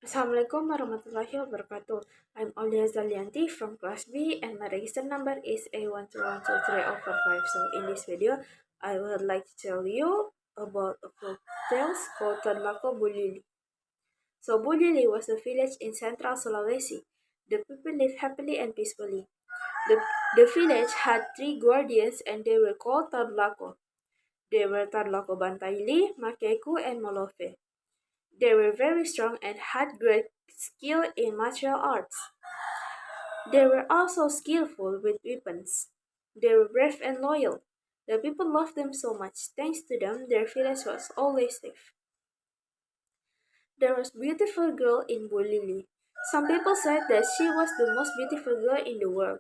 Assalamualaikum warahmatullahi wabarakatuh. I'm Aulia Zalianti from class B and my register number is A121230445. So in this video, I would like to tell you about a folk tales called Tadulako Bulili. So Bulili was a village in central Sulawesi. The people lived happily and peacefully. The, the village had three guardians and they were called Tadulako. They were Tadulako Bantaili, Makeku, and Molofe. They were very strong and had great skill in martial arts. They were also skillful with weapons. They were brave and loyal. The people loved them so much. Thanks to them, their village was always safe. There was a beautiful girl in Bulili. Some people said that she was the most beautiful girl in the world.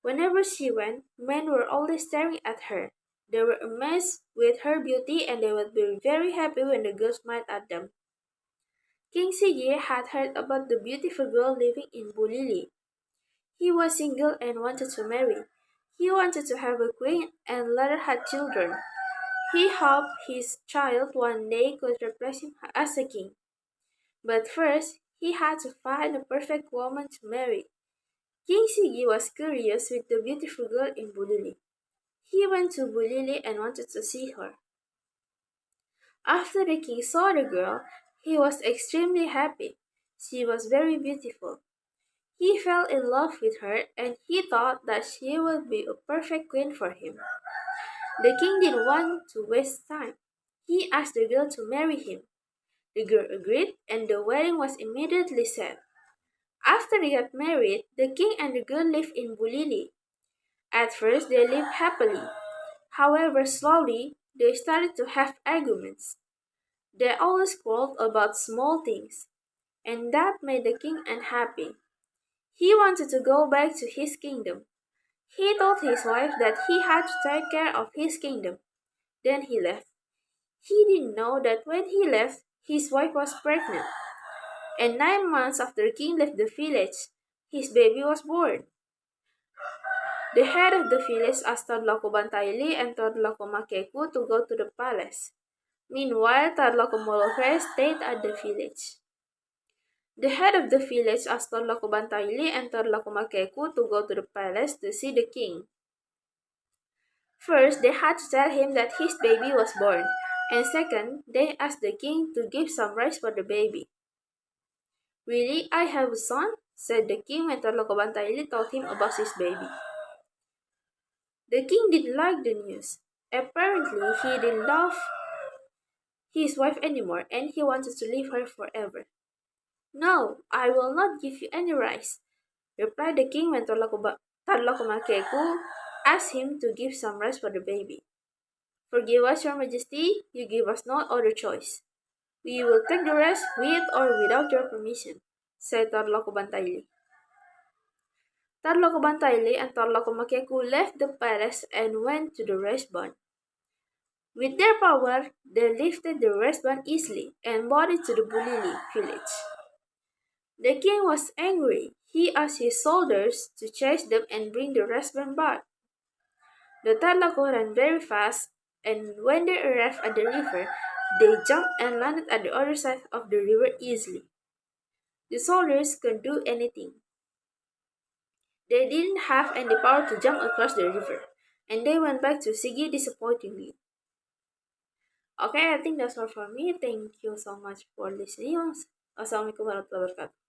Whenever she went, men were always staring at her. They were amazed with her beauty and they would be very happy when the girls smiled at them. King Sigi had heard about the beautiful girl living in Bulili. He was single and wanted to marry. He wanted to have a queen and later had children. He hoped his child one day could replace him as a king. But first, he had to find a perfect woman to marry. King Sigi was curious with the beautiful girl in Bulili. He went to Bulili and wanted to see her. After the king saw the girl, he was extremely happy. She was very beautiful. He fell in love with her and he thought that she would be a perfect queen for him. The king didn't want to waste time. He asked the girl to marry him. The girl agreed and the wedding was immediately set. After they got married, the king and the girl lived in Bulili. At first, they lived happily. However, slowly, they started to have arguments. They always quarreled about small things, and that made the king unhappy. He wanted to go back to his kingdom. He told his wife that he had to take care of his kingdom. Then he left. He didn't know that when he left, his wife was pregnant. And 9 months after the king left the village, his baby was born. The head of the village asked Tadulako Bantaili and Tadulako Makeku to go to the palace. Meanwhile, Tadulako Molofe stayed at the village. The head of the village asked Tadulako Bantaili and Tadulako Makeku to go to the palace to see the king. First, they had to tell him that his baby was born, and second, they asked the king to give some rice for the baby. Really, I have a son? Said the king when Tadulako Bantaili told him about his baby. The king didn't like the news. Apparently, he didn't love his wife anymore and he wanted to leave her forever. No, I will not give you any rice, replied the king when Tadulako Makeku asked him to give some rice for the baby. Forgive us, your majesty, you give us no other choice. We will take the rice with or without your permission, said Tadulako Bantaili. Tadulako Bantaili and Tadulako Makeku left the palace and went to the rice barn. With their power, they lifted the rice barn easily and brought it to the Bulili village. The king was angry. He asked his soldiers to chase them and bring the rice barn back. The Tadulako ran very fast, and when they arrived at the river, they jumped and landed at the other side of the river easily. The soldiers couldn't do anything. They didn't have any power to jump across the river, and they went back to Sigi disappointingly. Okay, I think that's all for me. Thank you so much for listening. Assalamualaikum warahmatullahi wabarakatuh.